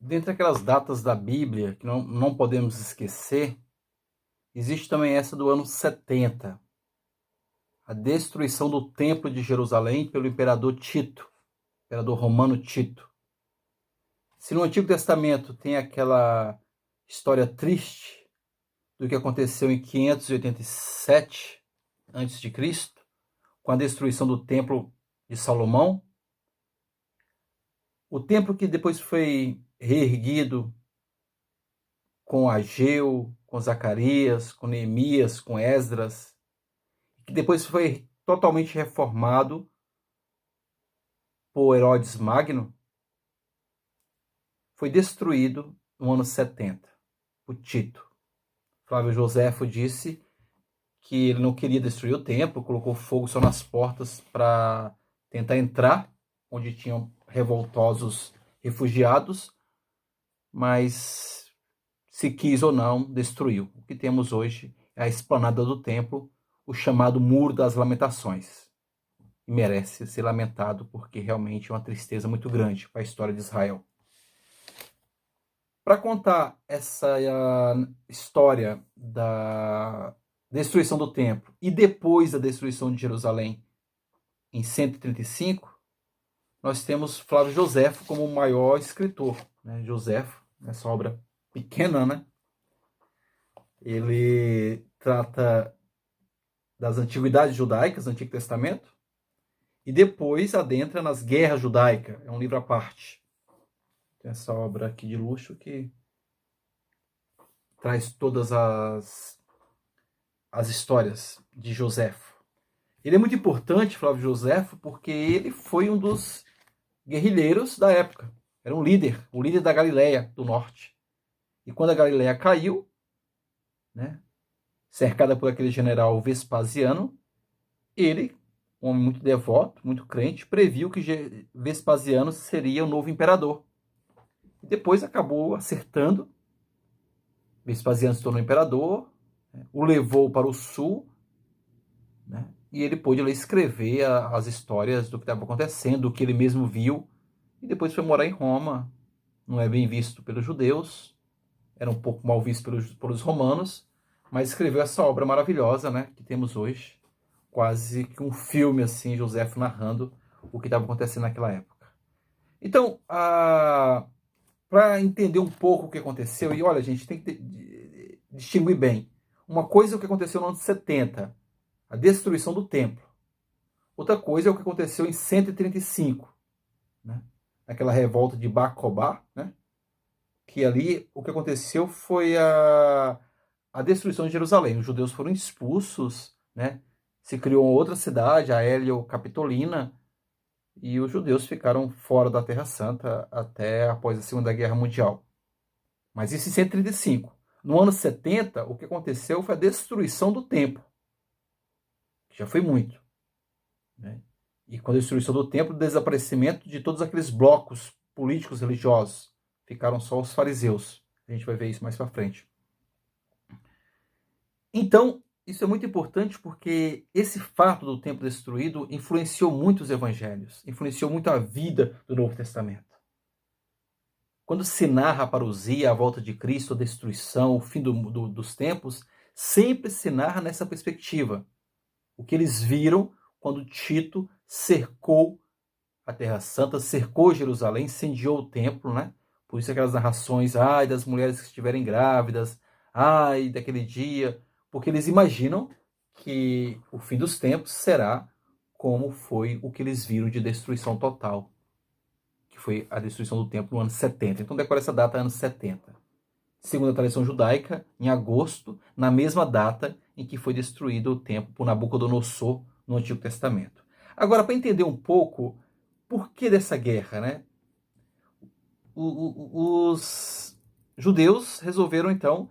Dentre aquelas datas da Bíblia que não podemos esquecer, existe também essa do ano 70, a destruição do Templo de Jerusalém pelo imperador Tito, imperador romano Tito. Se no Antigo Testamento tem aquela história triste do que aconteceu em 587 a.C., com a destruição do Templo de Salomão, o templo que depois foi reerguido com Ageu, com Zacarias, com Neemias, com Esdras, que depois foi totalmente reformado por Herodes Magno, foi destruído no ano 70, por Tito. Flávio Joséfo disse que ele não queria destruir o templo, colocou fogo só nas portas para tentar entrar, onde tinham revoltosos refugiados, mas se quis ou não, destruiu. O que temos hoje é a esplanada do templo, o chamado Muro das Lamentações. E merece ser lamentado porque realmente é uma tristeza muito grande para a história de Israel. Para contar essa história da destruição do templo e depois da destruição de Jerusalém em 135, nós temos Flávio Joséfo como o maior escritor. Joséfo, essa obra pequena, né? Ele trata das antiguidades judaicas, do Antigo Testamento, e depois adentra nas guerras judaicas. É um livro à parte. Tem essa obra aqui de luxo que traz todas as histórias de Joséfo. Ele é muito importante, Flávio Joséfo, porque ele foi um dos guerrilheiros da época. Era um líder, o líder da Galileia do Norte. E quando a Galileia caiu, né, cercada por aquele general Vespasiano, ele, um homem muito devoto, muito crente, previu que Vespasiano seria o novo imperador. E depois acabou acertando. Vespasiano se tornou imperador, o levou para o sul, né, e ele pôde escrever as histórias do que estava acontecendo, do que ele mesmo viu, e depois foi morar em Roma. Não é bem visto pelos judeus, era um pouco mal visto pelos romanos, mas escreveu essa obra maravilhosa, né, que temos hoje, quase que um filme assim, Joséfo narrando o que estava acontecendo naquela época. Então, para entender um pouco o que aconteceu, e olha, a gente tem que distinguir bem. Uma coisa é o que aconteceu no ano 70, a destruição do templo. Outra coisa é o que aconteceu em 135, né? Aquela revolta de Bar Kokhba, né? Que ali o que aconteceu foi a destruição de Jerusalém. Os judeus foram expulsos, né? Se criou outra cidade, a Hélio-Capitolina, e os judeus ficaram fora da Terra Santa até após a Segunda Guerra Mundial. Mas isso em 135. No ano 70, o que aconteceu foi a destruição do templo, que já foi muito, né? E com a destruição do templo, o desaparecimento de todos aqueles blocos políticos religiosos. Ficaram só os fariseus. A gente vai ver isso mais para frente. Então, isso é muito importante porque esse fato do templo destruído influenciou muito os evangelhos, influenciou muito a vida do Novo Testamento. Quando se narra a parousia, a volta de Cristo, a destruição, o fim dos tempos, sempre se narra nessa perspectiva. O que eles viram quando Tito cercou a Terra Santa, cercou Jerusalém, incendiou o templo, né? Por isso aquelas narrações, ai, das mulheres que estiverem grávidas, ai, daquele dia, porque eles imaginam que o fim dos tempos será como foi o que eles viram de destruição total, que foi a destruição do templo no ano 70. Então decora essa data, ano 70. Segundo a tradição judaica, em agosto, na mesma data em que foi destruído o templo por Nabucodonosor no Antigo Testamento. Agora, para entender um pouco por que dessa guerra, né? Os judeus resolveram, então,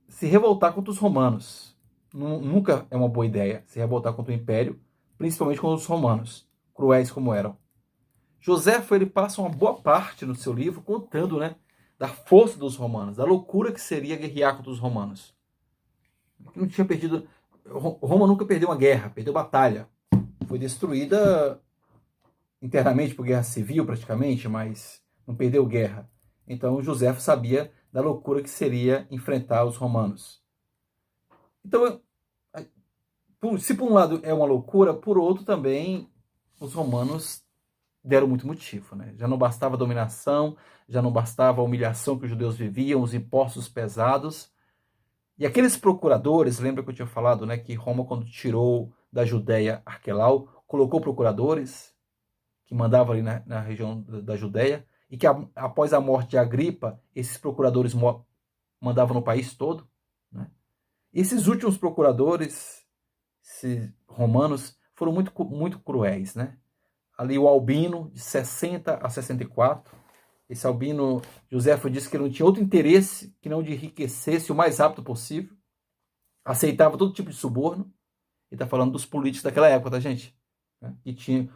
se revoltar contra os romanos. Nunca é uma boa ideia se revoltar contra o império, principalmente contra os romanos, cruéis como eram. Joséfo, ele passa uma boa parte no seu livro contando, né, da força dos romanos, da loucura que seria guerrear contra os romanos. Não tinha perdido... Roma nunca perdeu uma guerra, perdeu batalha. Foi destruída internamente por guerra civil, praticamente, mas não perdeu guerra. Então José sabia da loucura que seria enfrentar os romanos. Então, se por um lado é uma loucura, por outro também os romanos deram muito motivo, né? Já não bastava a dominação, já não bastava a humilhação que os judeus viviam, os impostos pesados. E aqueles procuradores, lembra que eu tinha falado, né, que Roma, quando tirou da Judéia Arquelau, colocou procuradores que mandavam ali na região da Judéia, e que após a morte de Agripa, esses procuradores mandavam no país todo, né? Esses últimos procuradores, esses romanos, foram muito cruéis, né? Ali o Albino, de 60 a 64. Esse Albino, Joséfo disse que ele não tinha outro interesse que não de enriquecesse o mais rápido possível. Aceitava todo tipo de suborno. Ele está falando dos políticos daquela época, tá, gente? Que tinha,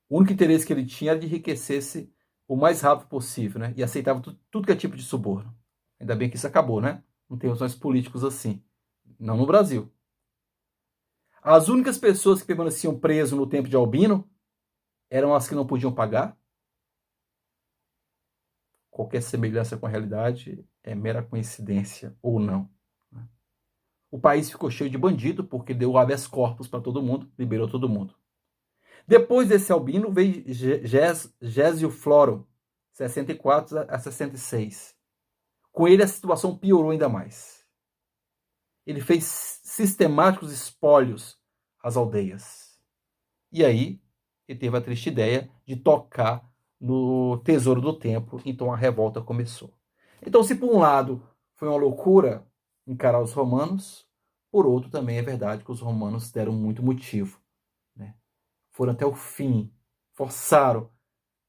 o único interesse que ele tinha era de enriquecesse o mais rápido possível, né? E aceitava tudo que é tipo de suborno. Ainda bem que isso acabou, né? Não temos mais políticos assim. Não no Brasil. As únicas pessoas que permaneciam presas no tempo de Albino eram as que não podiam pagar. Qualquer semelhança com a realidade é mera coincidência ou não. O país ficou cheio de bandido porque deu habeas corpus para todo mundo, liberou todo mundo. Depois desse Albino veio Gésio Floro, 64 a 66. Com ele a situação piorou ainda mais. Ele fez sistemáticos espólios às aldeias. E aí ele teve a triste ideia de tocar no tesouro do templo, então a revolta começou. Então, se por um lado foi uma loucura encarar os romanos, por outro também é verdade que os romanos deram muito motivo, né? Foram até o fim, forçaram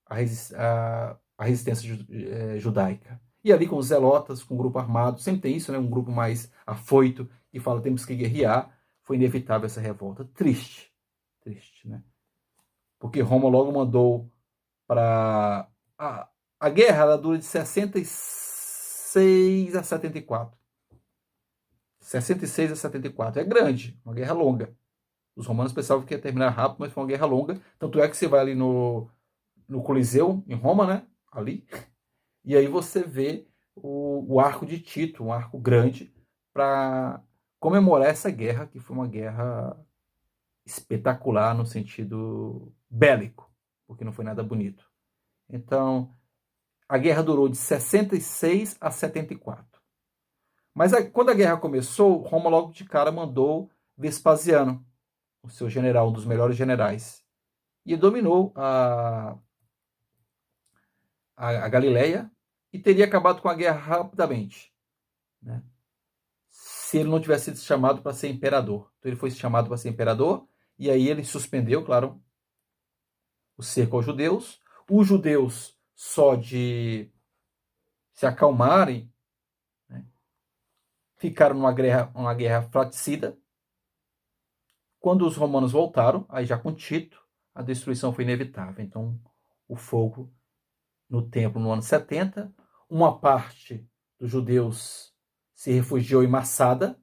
a resistência judaica. E ali com os zelotas, com o grupo armado, sempre tem isso, né? Um grupo mais afoito, que fala temos que guerrear, foi inevitável essa revolta. Triste, né? Porque Roma logo mandou para... A guerra ela dura de 66 a 74. 66 a 74. É grande, uma guerra longa. Os romanos pensavam que ia terminar rápido, mas foi uma guerra longa. Tanto é que você vai ali no Coliseu, em Roma, né? Ali. E aí você vê o arco de Tito, um arco grande, para comemorar essa guerra, que foi uma guerra espetacular no sentido bélico, porque não foi nada bonito. Então, a guerra durou de 66 a 74. Mas quando a guerra começou, Roma logo de cara mandou Vespasiano, o seu general, um dos melhores generais. E dominou a Galileia e teria acabado com a guerra rapidamente, né? Se ele não tivesse sido chamado para ser imperador. Então ele foi chamado para ser imperador e aí ele suspendeu, claro, o cerco aos judeus. Os judeus, só de se acalmarem, né, ficaram numa guerra fratricida. Quando os romanos voltaram, aí já com Tito, a destruição foi inevitável. Então, o fogo no templo no ano 70, uma parte dos judeus se refugiou em Massada,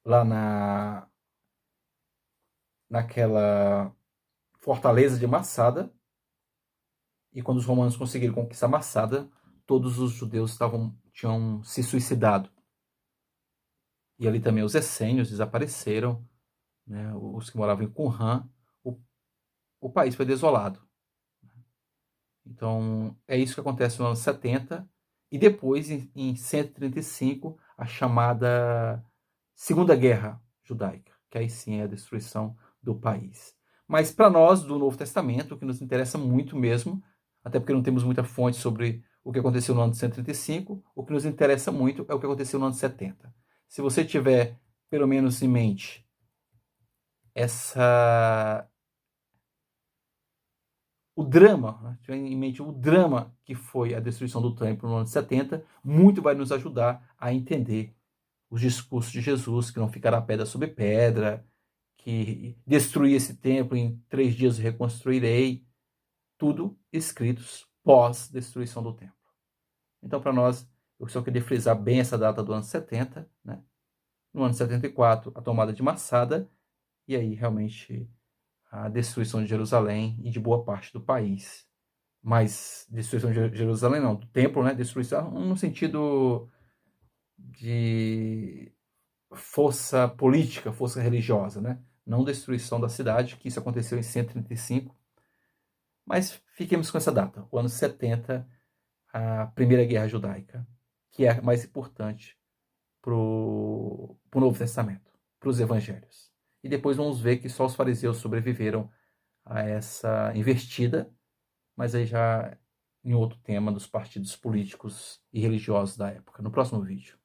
lá naquela fortaleza de Massada, e quando os romanos conseguiram conquistar Massada, todos os judeus tinham se suicidado. E ali também os essênios desapareceram, né? Os que moravam em Qumran, o país foi desolado. Então, é isso que acontece no ano 70, e depois, em 135, a chamada Segunda Guerra Judaica, que aí sim é a destruição do país. Mas para nós, do Novo Testamento, o que nos interessa muito mesmo, até porque não temos muita fonte sobre o que aconteceu no ano de 135, o que nos interessa muito é o que aconteceu no ano de 70. Se você tiver, pelo menos em mente, o drama, né? Tiver em mente o drama que foi a destruição do templo no ano de 70, muito vai nos ajudar a entender os discursos de Jesus, que não ficará pedra sobre pedra, que destruí esse templo, em 3 dias reconstruirei, tudo escritos pós-destruição do templo. Então, para nós, eu só queria frisar bem essa data do ano 70, né? No ano 74, a tomada de Massada, e aí realmente a destruição de Jerusalém e de boa parte do país. mas destruição de Jerusalém não, do templo, né? Destruição no sentido de força política, força religiosa, né? Não destruição da cidade, que isso aconteceu em 135. Mas fiquemos com essa data, o ano 70, a Primeira Guerra Judaica, que é a mais importante para o Novo Testamento, para os Evangelhos. E depois vamos ver que só os fariseus sobreviveram a essa investida, mas aí já em outro tema dos partidos políticos e religiosos da época, no próximo vídeo.